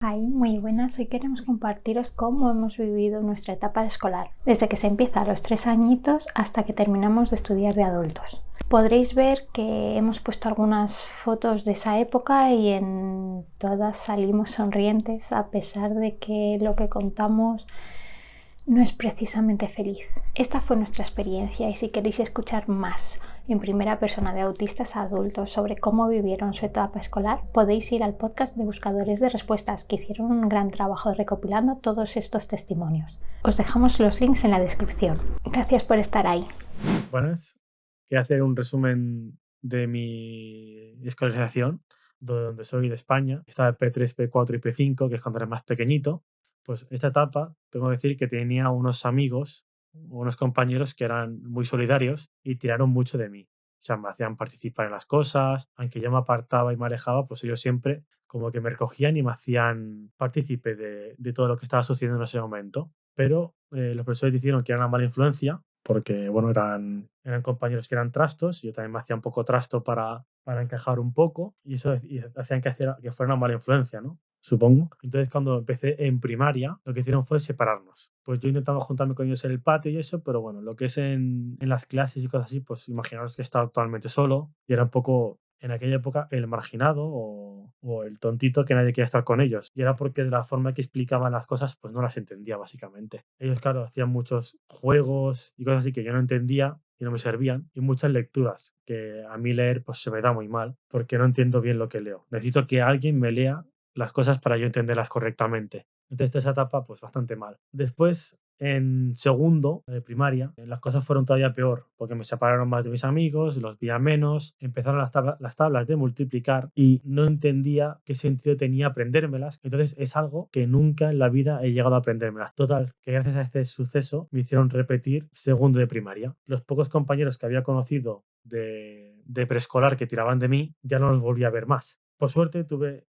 Ay, muy buenas. Hoy queremos compartiros cómo hemos vivido nuestra etapa escolar, desde que se empieza a los 3 añitos hasta que terminamos de estudiar de adultos. Podréis ver que hemos puesto algunas fotos de esa época y en todas salimos sonrientes a pesar de que lo que contamos no es precisamente feliz. Esta fue nuestra experiencia y si queréis escuchar más en primera persona de autistas a adultos sobre cómo vivieron su etapa escolar, podéis ir al podcast de Buscadores de Respuestas, que hicieron un gran trabajo recopilando todos estos testimonios. Os dejamos los links en la descripción. Gracias por estar ahí. Buenas. Quiero hacer un resumen de mi escolarización, de donde soy de España. Estaba P3, P4 y P5, que es cuando era más pequeñito. Pues esta etapa, tengo que decir que tenía unos amigos, unos compañeros que eran muy solidarios y tiraron mucho de mí. O sea, me hacían participar en las cosas, aunque yo me apartaba y me alejaba, pues ellos siempre como que me recogían y me hacían partícipe de todo lo que estaba sucediendo en ese momento. Pero los profesores dijeron que era una mala influencia porque, bueno, eran compañeros que eran trastos, y yo también me hacía un poco trasto para encajar un poco, y eso hacían que fuera una mala influencia, ¿no? Supongo. Entonces, cuando empecé en primaria, lo que hicieron fue separarnos. Pues yo intentaba juntarme con ellos en el patio y eso, pero bueno, lo que es en las clases y cosas así, pues imaginaros que estaba totalmente solo y era un poco, en aquella época, el marginado o el tontito que nadie quería estar con ellos. Y era porque de la forma que explicaban las cosas, pues no las entendía, básicamente. Ellos, claro, hacían muchos juegos y cosas así que yo no entendía y no me servían, y muchas lecturas que a mí leer pues se me da muy mal porque no entiendo bien lo que leo. Necesito que alguien me lea las cosas para yo entenderlas correctamente. Entonces, toda esa etapa, pues bastante mal. Después, en segundo de primaria, las cosas fueron todavía peor, porque me separaron más de mis amigos, los veía menos, empezaron las tablas de multiplicar y no entendía qué sentido tenía aprendérmelas. Entonces, es algo que nunca en la vida he llegado a aprendérmelas. Total, que gracias a este suceso me hicieron repetir segundo de primaria. Los pocos compañeros que había conocido de preescolar que tiraban de mí, ya no los volví a ver más. Por suerte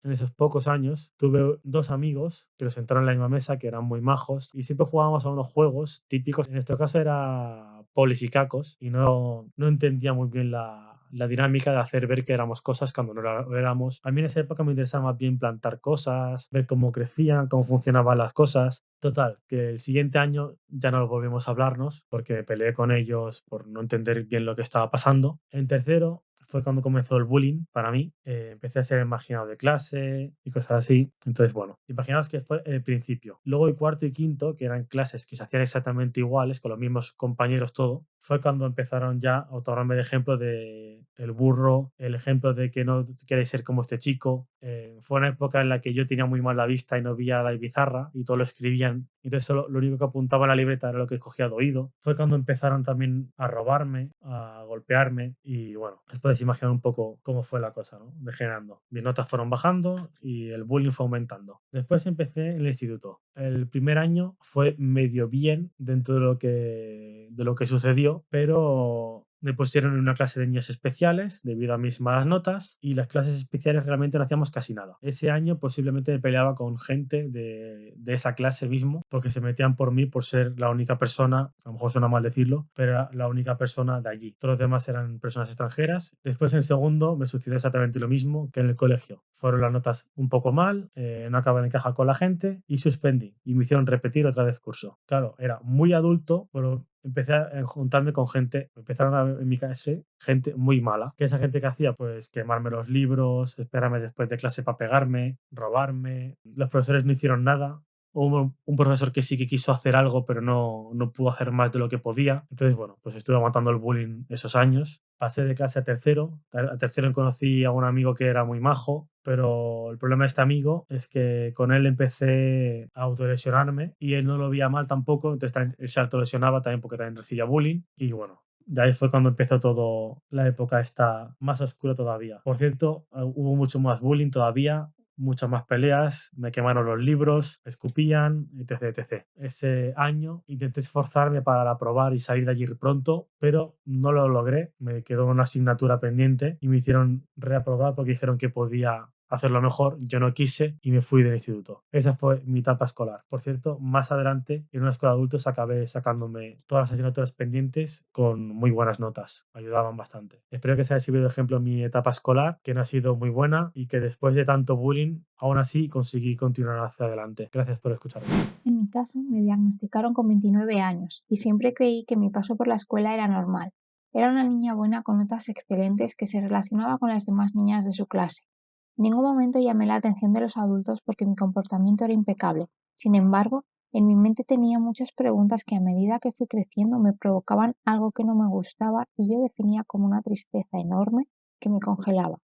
en esos pocos años, tuve dos amigos que los sentaron en la misma mesa, que eran muy majos, y siempre jugábamos a unos juegos típicos. En este caso era polis y cacos, y no entendía muy bien la dinámica de hacer ver que éramos cosas cuando no lo éramos. A mí en esa época me interesaba más bien plantar cosas, ver cómo crecían, cómo funcionaban las cosas. Total, que el siguiente año ya no volvimos a hablarnos porque peleé con ellos por no entender bien lo que estaba pasando. En tercero fue cuando comenzó el bullying para mí. Empecé a ser el marginado de clase y cosas así. Entonces, bueno, imaginaos que fue el principio. Luego el cuarto y quinto, que eran clases que se hacían exactamente iguales, con los mismos compañeros, todo, fue cuando empezaron ya a tomarme de ejemplo de el burro, el ejemplo de que no queréis ser como este chico. Fue una época en la que yo tenía muy mal la vista y no veía la pizarra y todo lo escribían. Entonces solo, lo único que apuntaba en la libreta era lo que cogía de oído. Fue cuando empezaron también a robarme, a golpearme y bueno, os podéis imaginar un poco cómo fue la cosa, ¿no? Degenerando. Mis notas fueron bajando y el bullying fue aumentando. Después empecé en el instituto. El primer año fue medio bien dentro de lo que sucedió, pero me pusieron en una clase de niños especiales debido a mis malas notas y las clases especiales realmente no hacíamos casi nada. Ese año posiblemente me peleaba con gente de esa clase mismo porque se metían por mí por ser la única persona, a lo mejor suena mal decirlo, pero era la única persona de allí. Todos los demás eran personas extranjeras. Después en segundo me sucedió exactamente lo mismo que en el colegio. Fueron las notas un poco mal, no acabé de encajar con la gente y suspendí y me hicieron repetir otra vez curso. Claro, era muy adulto, pero empecé a juntarme con gente, empezaron a ver en mi clase gente muy mala. ¿Qué esa gente que hacía? Pues quemarme los libros, esperarme después de clase para pegarme, robarme. Los profesores no hicieron nada. Hubo un profesor que sí que quiso hacer algo, pero no pudo hacer más de lo que podía. Entonces, bueno, pues estuve aguantando el bullying esos años. Pasé de clase a tercero. A tercero conocí a un amigo que era muy majo, pero el problema de este amigo es que con él empecé a autolesionarme y él no lo veía mal tampoco, entonces él se autolesionaba también porque también recibía bullying y bueno, de ahí fue cuando empezó todo la época esta más oscura todavía. Por cierto, hubo mucho más bullying todavía, muchas más peleas, me quemaron los libros, me escupían, etc, etc. Ese año intenté esforzarme para aprobar y salir de allí pronto, pero no lo logré, me quedó una asignatura pendiente y me hicieron reaprobar porque dijeron que podía hacerlo mejor, yo no quise y me fui del instituto. Esa fue mi etapa escolar. Por cierto, más adelante, en una escuela de adultos, acabé sacándome todas las asignaturas pendientes con muy buenas notas. Me ayudaban bastante. Espero que se haya servido de ejemplo mi etapa escolar, que no ha sido muy buena y que después de tanto bullying, aún así conseguí continuar hacia adelante. Gracias por escucharme. En mi caso, me diagnosticaron con 29 años y siempre creí que mi paso por la escuela era normal. Era una niña buena con notas excelentes que se relacionaba con las demás niñas de su clase. En ningún momento llamé la atención de los adultos porque mi comportamiento era impecable. Sin embargo, en mi mente tenía muchas preguntas que a medida que fui creciendo me provocaban algo que no me gustaba y yo definía como una tristeza enorme que me congelaba.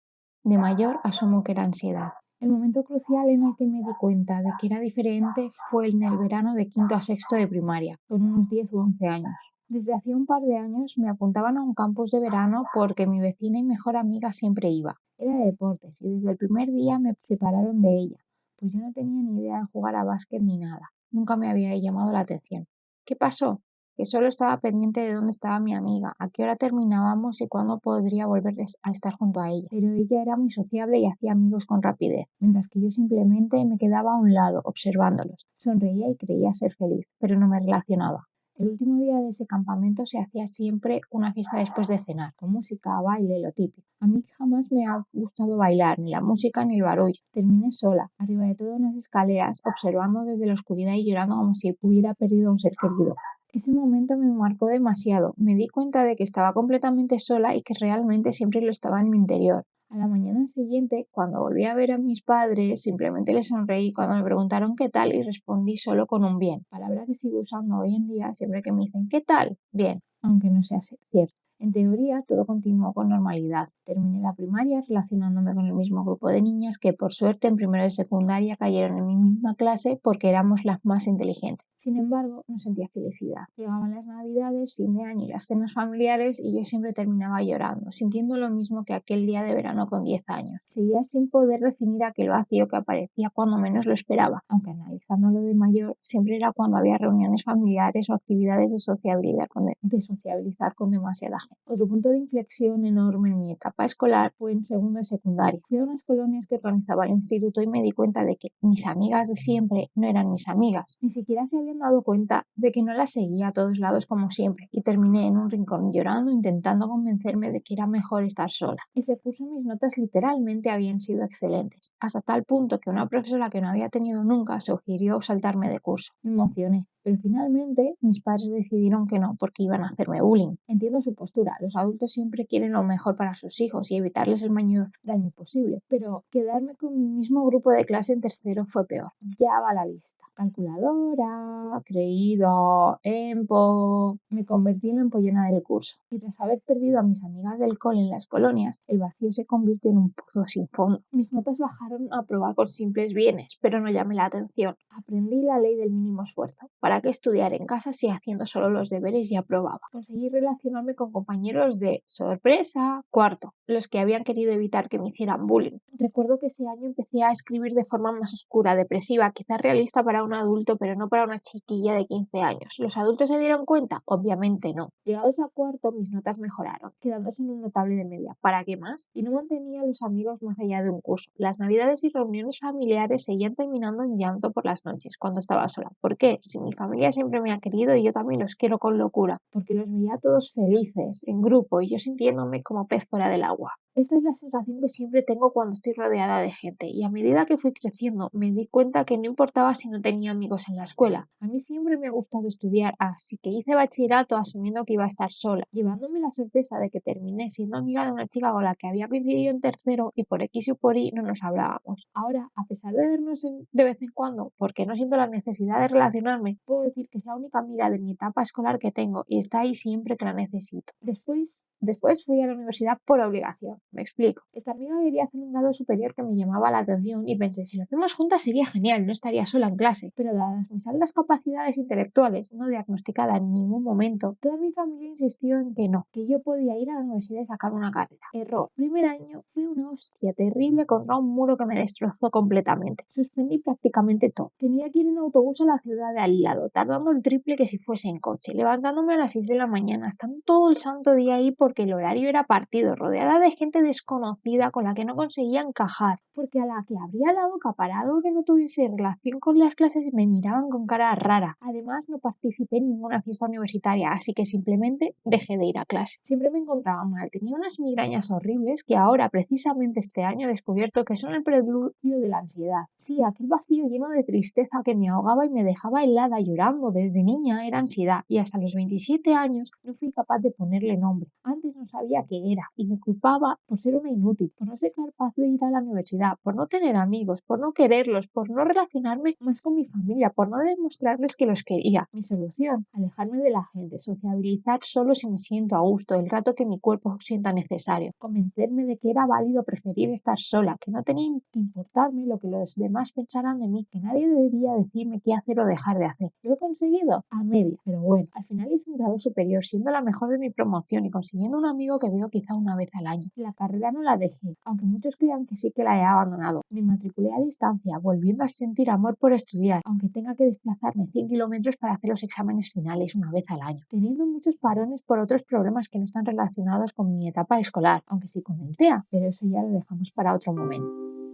De mayor asumo que era ansiedad. El momento crucial en el que me di cuenta de que era diferente fue en el verano de quinto a sexto de primaria, con unos 10 u 11 años. Desde hacía un par de años me apuntaban a un campus de verano porque mi vecina y mejor amiga siempre iba. Era de deportes y desde el primer día me separaron de ella, pues yo no tenía ni idea de jugar a básquet ni nada. Nunca me había llamado la atención. ¿Qué pasó? Que solo estaba pendiente de dónde estaba mi amiga, a qué hora terminábamos y cuándo podría volver a estar junto a ella. Pero ella era muy sociable y hacía amigos con rapidez, mientras que yo simplemente me quedaba a un lado, observándolos. Sonreía y creía ser feliz, pero no me relacionaba. El último día de ese campamento se hacía siempre una fiesta después de cenar, con música, baile, lo típico. A mí jamás me ha gustado bailar, ni la música ni el barullo. Terminé sola, arriba de todas unas escaleras, observando desde la oscuridad y llorando como si hubiera perdido a un ser querido. Ese momento me marcó demasiado. Me di cuenta de que estaba completamente sola y que realmente siempre lo estaba en mi interior. A la mañana siguiente, cuando volví a ver a mis padres, simplemente les sonreí cuando me preguntaron qué tal y respondí solo con un bien, palabra que sigo usando hoy en día siempre que me dicen ¿qué tal? Bien, aunque no sea cierto. En teoría, todo continuó con normalidad. Terminé la primaria relacionándome con el mismo grupo de niñas que, por suerte, en primero de secundaria cayeron en mi misma clase porque éramos las más inteligentes. Sin embargo, no sentía felicidad. Llegaban las navidades, fin de año y las cenas familiares y yo siempre terminaba llorando, sintiendo lo mismo que aquel día de verano con 10 años. Seguía sin poder definir aquel vacío que aparecía cuando menos lo esperaba, aunque analizándolo de mayor, siempre era cuando había reuniones familiares o actividades de sociabilizar con demasiada gente. Otro punto de inflexión enorme en mi etapa escolar fue en segundo de secundaria. Fui a unas colonias que organizaba el instituto y me di cuenta de que mis amigas de siempre no eran mis amigas. Ni siquiera se habían dado cuenta de que no las seguía a todos lados como siempre y terminé en un rincón llorando intentando convencerme de que era mejor estar sola. Ese curso mis notas literalmente habían sido excelentes, hasta tal punto que una profesora que no había tenido nunca sugirió saltarme de curso. Me emocioné. Pero finalmente mis padres decidieron que no porque iban a hacerme bullying. Entiendo su postura, los adultos siempre quieren lo mejor para sus hijos y evitarles el mayor daño posible, pero quedarme con mi mismo grupo de clase en tercero fue peor. Ya va la lista. Calculadora, creído, empo... Me convertí en la empollona del curso. Y tras haber perdido a mis amigas del cole en las colonias, el vacío se convirtió en un pozo sin fondo. Mis notas bajaron a probar con simples bienes, pero no llamé la atención. Aprendí la ley del mínimo esfuerzo. ¿Para qué estudiar en casa si haciendo solo los deberes ya aprobaba? Conseguí relacionarme con compañeros de sorpresa, cuarto, los que habían querido evitar que me hicieran bullying. Recuerdo que ese año empecé a escribir de forma más oscura, depresiva, quizás realista para un adulto, pero no para una chiquilla de 15 años. ¿Los adultos se dieron cuenta? Obviamente no. Llegados a cuarto, mis notas mejoraron, quedándose en un notable de media. ¿Para qué más? Y no mantenía a los amigos más allá de un curso. Las navidades y reuniones familiares seguían terminando en llanto por las noches, cuando estaba sola. ¿Por qué? Si mi familia siempre me ha querido y yo también los quiero con locura. Porque los veía todos felices, en grupo, y yo sintiéndome como pez fuera del agua. Esta es la sensación que siempre tengo cuando estoy rodeada de gente, y a medida que fui creciendo me di cuenta que no importaba si no tenía amigos en la escuela. A mí siempre me ha gustado estudiar, así que hice bachillerato asumiendo que iba a estar sola, llevándome la sorpresa de que terminé siendo amiga de una chica con la que había coincidido en tercero y por X o por Y no nos hablábamos. Ahora, a pesar de vernos de vez en cuando, porque no siento la necesidad de relacionarme, puedo decir que es la única amiga de mi etapa escolar que tengo y está ahí siempre que la necesito. Después fui a la universidad por obligación. Me explico. Esta amiga quería hacer un grado superior que me llamaba la atención y pensé, si lo hacemos juntas sería genial, no estaría sola en clase. Pero dadas mis altas capacidades intelectuales, no diagnosticada en ningún momento, toda mi familia insistió en que no, que yo podía ir a la universidad y sacar una carrera. Error. Primer año fue una hostia terrible contra un muro que me destrozó completamente. Suspendí prácticamente todo. Tenía que ir en autobús a la ciudad de al lado, tardando el triple que si fuese en coche, levantándome a las 6 de la mañana, estando todo el santo día ahí porque el horario era partido, rodeada de gente gente desconocida con la que no conseguía encajar, porque a la que abría la boca para algo que no tuviese relación con las clases me miraban con cara rara. Además, no participé en ninguna fiesta universitaria, así que simplemente dejé de ir a clase. Siempre me encontraba mal, tenía unas migrañas horribles que ahora, precisamente este año, he descubierto que son el preludio de la ansiedad. Sí, aquel vacío lleno de tristeza que me ahogaba y me dejaba helada llorando desde niña era ansiedad, y hasta los 27 años no fui capaz de ponerle nombre. Antes no sabía qué era y me culpaba por ser una inútil, por no ser capaz de ir a la universidad, por no tener amigos, por no quererlos, por no relacionarme más con mi familia, por no demostrarles que los quería. Mi solución: alejarme de la gente, sociabilizar solo si me siento a gusto, el rato que mi cuerpo sienta necesario, convencerme de que era válido preferir estar sola, que no tenía que importarme lo que los demás pensaran de mí, que nadie debía decirme qué hacer o dejar de hacer. ¿Lo he conseguido? A media, pero bueno, al final hice un grado superior, siendo la mejor de mi promoción y consiguiendo un amigo que veo quizá una vez al año. La carrera no la dejé, aunque muchos crean que sí que la he abandonado. Me matriculé a distancia, volviendo a sentir amor por estudiar, aunque tenga que desplazarme 100 kilómetros para hacer los exámenes finales una vez al año, teniendo muchos parones por otros problemas que no están relacionados con mi etapa escolar, aunque sí con el TEA, pero eso ya lo dejamos para otro momento.